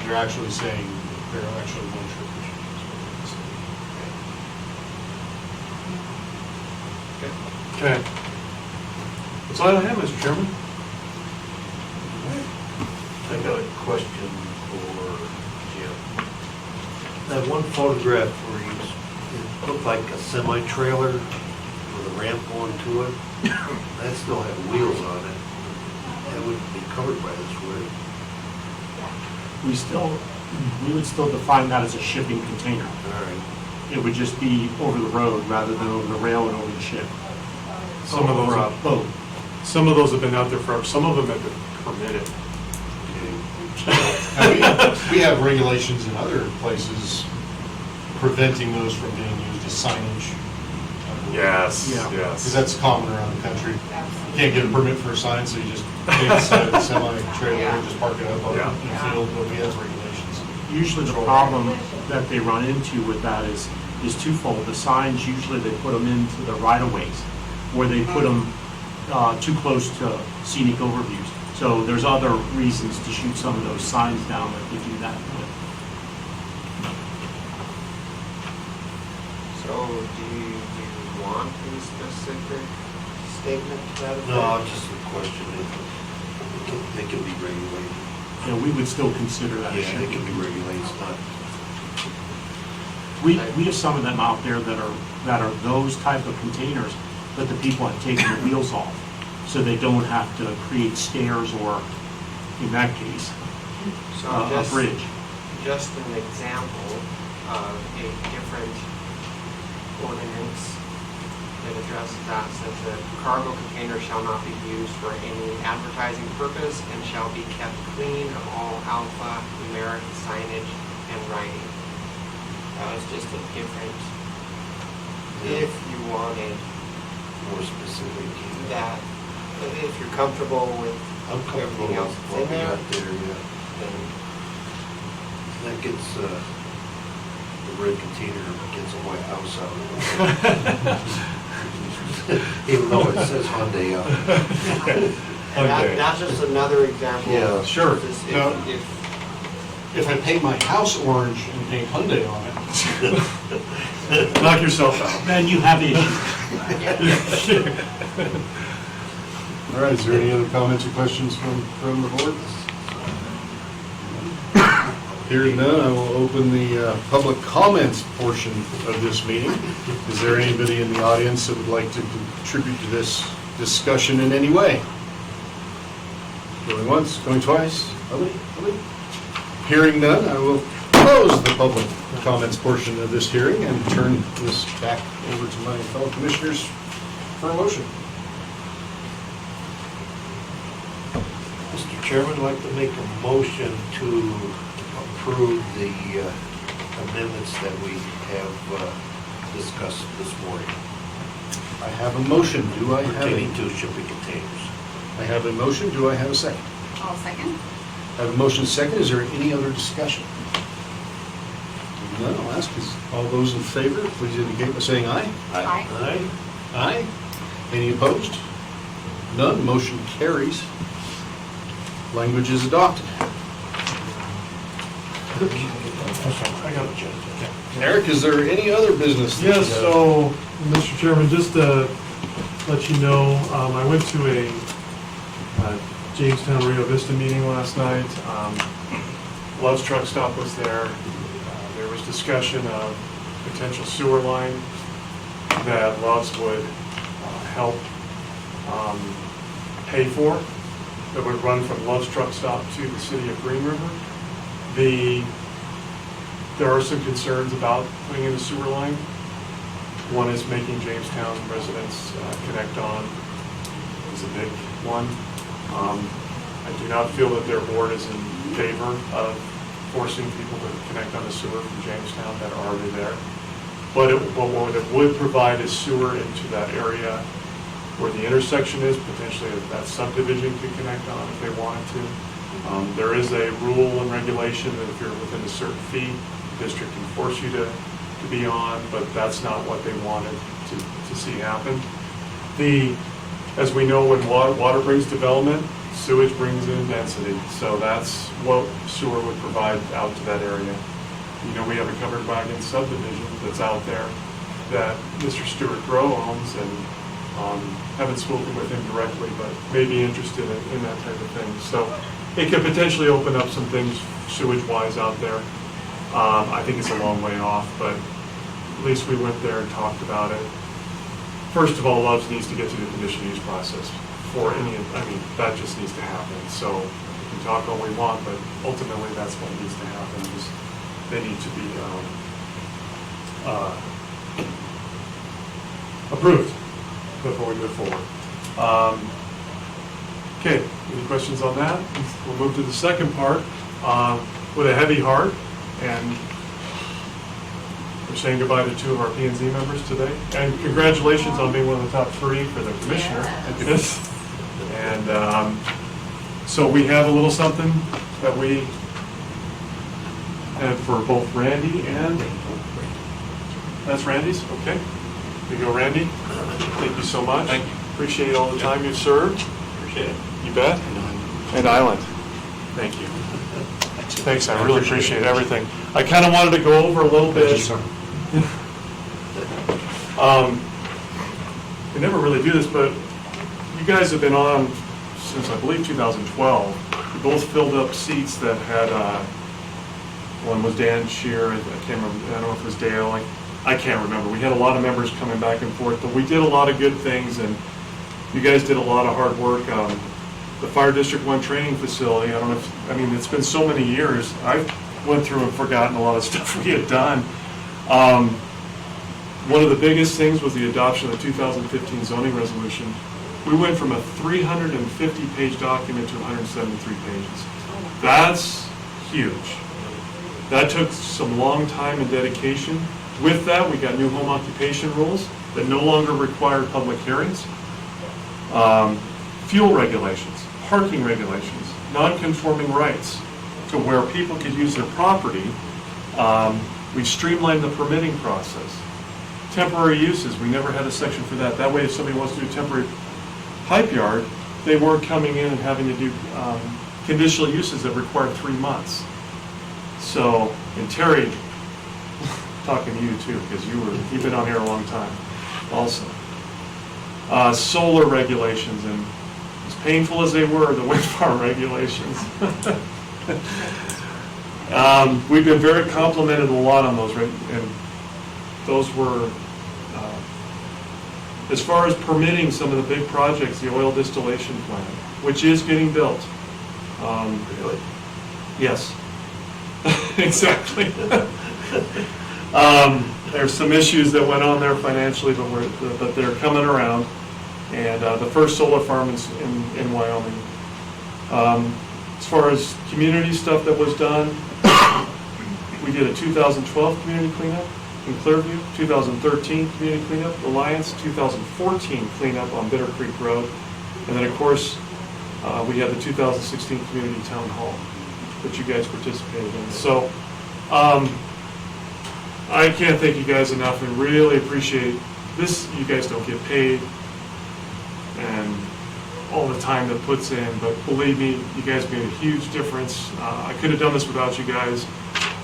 they're actually saying they're actually one trip. Okay. That's all I have, Mr. Chairman. I got a question for Jim. That one photograph where it looked like a semi-trailer with a ramp going to it, that still had wheels on it. That wouldn't be covered by this, would it? We would still define that as a shipping container. All right. It would just be over the road rather than over the rail and over the ship. Some of those Over a are- boat. Some of those have been out there forever, some of them have been permitted. And we have regulations in other places preventing those from being used as signage. Yes, Yeah. Because that's common around the country. You can't get a permit for a sign, so you just take the side of the semi-trailer and just park it up on Yeah. the field, but we have regulations. Usually the problem that they run into with that is twofold. The signs, usually they put them into the right-of-ways, where they put them too close to scenic overviews. So there's other reasons to shoot some of those signs down that they do that with. So do you want a specific statement to that effect? No, just a question. They can be regulated. You know, we would still consider that a Yeah, they shipping. can be regulated, it's not. We have some of them out there that are those type of containers, but the people have taken the wheels off, so they don't have to create stairs or, in that case, So a bridge. Just an example of a different ordinance that addresses that says that cargo container shall not be used for any advertising purpose and shall be kept clean of all alphanumeric signage and writing. That was just a different, if you wanted More specific. that, if you're comfortable with I'm comfortable everything with else that's what in we there, got there, yeah. then That gets, the red container gets a White House out of it. Even though it says Hyundai on it. and Okay. that's just another example. Yeah, sure. Just No. if If I paint my house orange and paint Hyundai on it, Knock yourself out. Then you have issues. all right, is there any other comments or questions from the board? Hearing none, I will open the public comments portion of this meeting. Is there anybody in the audience that would like to contribute to this discussion in any way? Going once, going twice? Nobody? Hearing none, I will close the public comments portion of this hearing and turn this back over to my fellow commissioners for a motion. Mr. Chairman, I'd like to make a motion to approve the amendments that we have discussed this morning I have a motion. Do I have pertaining a, to shipping containers. I have a motion. Do I have a second? I'll second. I have a motion second. Is there any other discussion? If none, I'll ask, is all those in favor, please indicate by saying aye. Aye. Aye? Aye. Any opposed? None. Motion carries. Language is adopted. I got it, Judge. Eric, is there any other business? that you Yes, have? so, Mr. Chairman, just to let you know, I went to a Jamestown Rio Vista meeting last night. Love's Truck Stop was there. There was discussion of potential sewer line that Love's would help pay for, that would run from Love's Truck Stop to the city of Green River. There are some concerns about putting in a sewer line. One is making Jamestown residents connect on, is a big one. I do not feel that their board is in favor of forcing people to connect on the sewer from Jamestown that are already there. But what it would provide is sewer into that area where the intersection is, potentially that subdivision could connect on if they wanted to. There is a rule and regulation that if you're within a certain fee, the district can force you to be on, but that's not what they wanted to see happen. As we know, when water brings development, sewage brings in density. So that's what sewer would provide out to that area. You know, we have a covered wagon subdivision that's out there that Mr. Stuart Grow owns, and haven't spoken with him directly, but may be interested in that type of thing. So it could potentially open up some things sewage-wise out there. I think it's a long way off, but at least we went there and talked about it. First of all, Love's needs to get through the conditional use process for that just needs to happen. So we can talk all we want, but ultimately that's what needs to happen, is they need to be approved before we move forward. Okay, any questions on that? We'll move to the second part with a heavy heart, and we're saying goodbye to 2 of our P&Z members today. And congratulations on being one of the top 3 for the commissioner. Yes. And so we have a little something that we have for both Randy and, that's Randy's? Okay. Here you go, Randy. Thank you so much. Thank you. Appreciate all the time you've served. Appreciate it. You bet. And Island. Thank you. Thanks, I really appreciate everything. I kind of wanted to go over a little bit. We never really do this, but you guys have been on since, I believe, 2012. You both filled up seats that had, one was Dan Shear, I can't remember, I don't know if it was Dale, I can't remember. We had a lot of members coming back and forth, but we did a lot of good things, and you guys did a lot of hard work. The Fire District 1 training facility, I don't know if, it's been so many years, I went through and forgotten a lot of stuff we had done. One of the biggest things was the adoption of the 2015 zoning resolution. We went from a 350-page document to 173 pages. That's huge. That took some long time and dedication. With that, we got new home occupation rules that no longer require public hearings. Fuel regulations, parking regulations, non-conforming rights to where people could use their property. We streamlined the permitting process. Temporary uses, we never had a section for that. That way, if somebody wants to do a temporary pipe yard, they weren't coming in and having to do conditional uses that required 3 months. So, and Terry, talking to you too, because you've been on here a long time also. Solar regulations, and as painful as they were, the wind farm regulations. We've been very complimented a lot on those, and those were, as far as permitting some of the big projects, the oil distillation plant, which is getting built. Really? Yes, exactly. There's some issues that went on there financially, but they're coming around. And the first solar farm is in Wyoming. As far as community stuff that was done, we did a 2012 community cleanup in Clearview, 2013 community cleanup, Alliance, 2014 cleanup on Bitter Creek Road, and then of course we had the 2016 community town hall that you guys participated in. So I can't thank you guys enough, and really appreciate this. You guys don't get paid, and all the time that puts in, but believe me, you guys made a huge difference. I could have done this without you guys,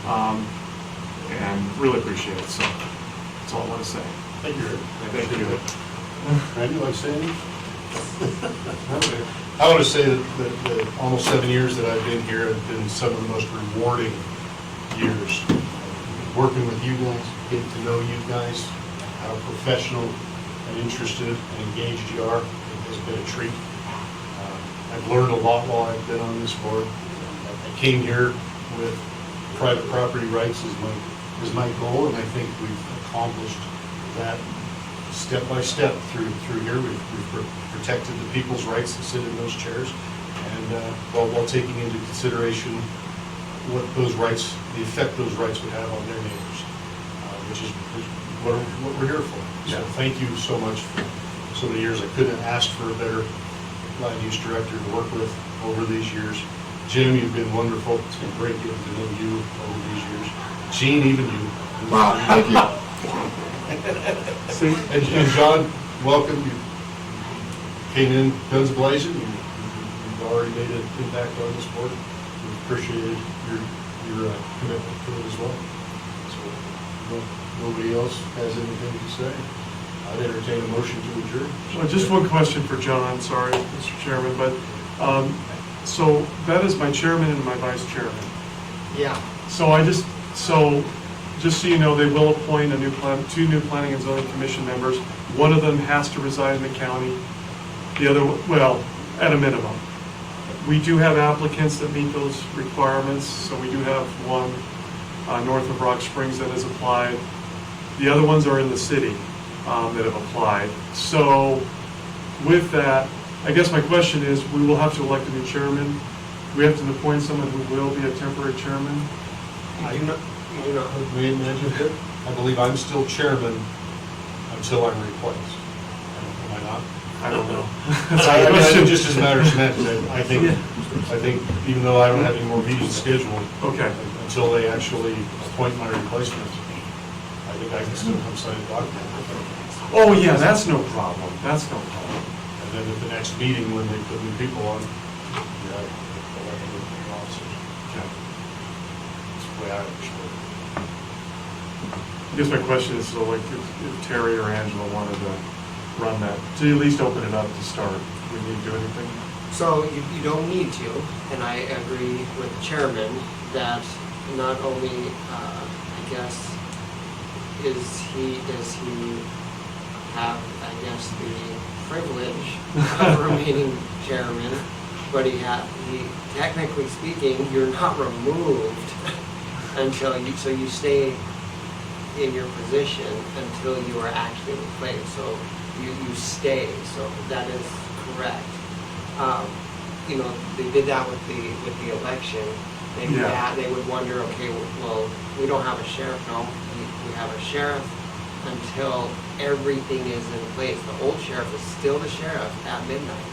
and really appreciate it. So that's all I want to say. Thank you. Thank you. Randy, like saying? I want to say that the almost 7 years that I've been here have been some of the most rewarding years. Working with you guys, getting to know you guys, how professional and interested and engaged you are, has been a treat. I've learned a lot while I've been on this board. I came here with private property rights as my goal, and I think we've accomplished that step by step through here, we've protected the people's rights to sit in those chairs, and while taking into consideration what those rights, the effect those rights would have on their neighbors, which is what we're here for. So Yeah. thank you so much for so many years. I couldn't have asked for a better land use director to work with over these years. Jim, you've been wonderful. It's been great getting to know you over these years. Gene, even you. Wow, thank you. And John, welcome. You came in guns blazing. You've already made an impact on this board. We appreciated your commitment to it as well. So, nobody else has anything to say? I'd entertain a motion to adjourn. Well, just one question for John, sorry, Mr. Chairman, but, so that is my chairman and my vice chairman. Yeah. So just so you know, they will appoint two new planning and zoning commission members. One of them has to reside in the county. The other, well, at a minimum. We do have applicants that meet those requirements, so we do have one north of Rock Springs that has applied. The other ones are in the city that have applied. So with that, I guess my question is, we will have to elect a new chairman. We have to appoint someone who will be a temporary chairman. I do not. May I mention that? I believe I'm still chairman until I'm replaced. Am I not? I don't know. I mean, just as a matter of semantics, I think even though I don't have any more meetings scheduled, Okay. until they actually appoint my replacement, I think I can still come sign a document. Oh, yeah, that's no problem. That's no problem. And then at the next meeting, when they put new people on, yeah, elect new officers. Okay. That's the way I understand it. I guess my question is, so like, if Terry or Angela wanted to run that, to at least open it up to start, do we need to do anything? So you don't need to, and I agree with the chairman that not only, I guess, does he have, I guess, the privilege of remaining chairman, but he technically speaking, you're not removed until so you stay in your position until you are actually replaced. So you stay. So that is correct. They did that with the election. They would wonder, okay, well, we don't have a sheriff. No, we have a sheriff until everything is in place. The old sheriff is still the sheriff at midnight.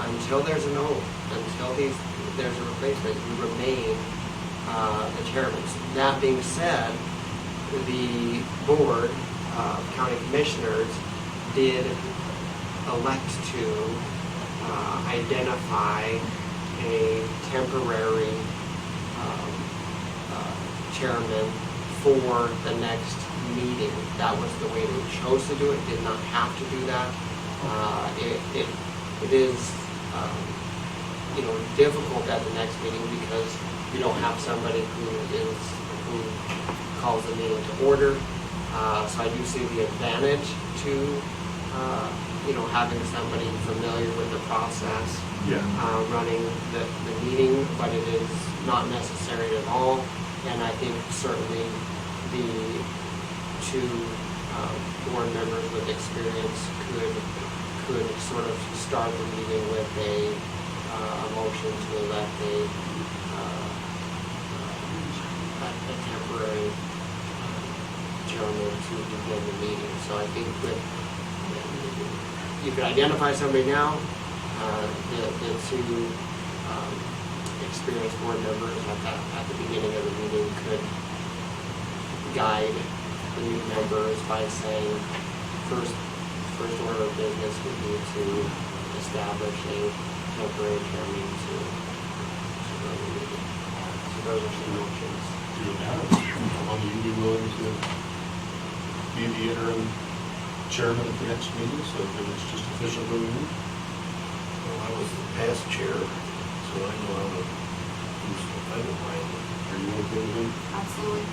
Until there's an oath, until there's a replacement, you remain the chairman. That being said, the board of county commissioners did elect to identify a temporary chairman for the next meeting. That was the way they chose to do it. Did not have to do that. It is difficult at the next meeting because you don't have somebody who calls the meeting to order. So I do see the advantage to having somebody familiar with the process running the meeting, but it is not necessary at all. And I think certainly the two board members with experience could sort of start the meeting with a motion to elect a temporary chairman to begin the meeting. So I think you could identify somebody now. The two experienced board members at the beginning of the meeting could guide the new members by saying first order of business would be to establish a temporary chairman to run the meeting. So those are some motions. Do it now. How long you be willing to be the interim chairman at the next meeting, so that it's just official moving in? Well, I was the past chair, so I know how to do stuff. I don't mind. Are you okay with it? Absolutely.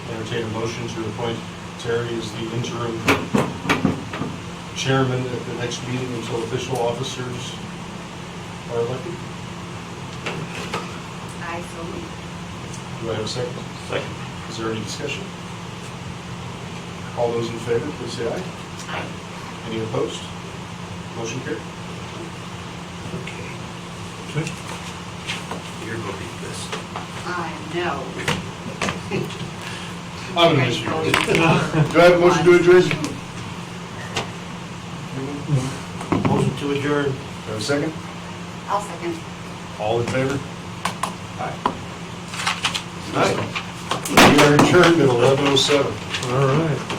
Entertain a motion to appoint Terry as the interim chairman at the next meeting until official officers are elected. I so move. Do I have a second? Second. Is there any discussion? All those in favor, please say aye. Aye. Any opposed? Motion carried. Okay. You're gonna need this. I know. I'm gonna miss you. Do I have a motion to adjourn? Motion to adjourn. Do I have a second? I'll second. All in favor? Aye. We are adjourned at 11:07. All right.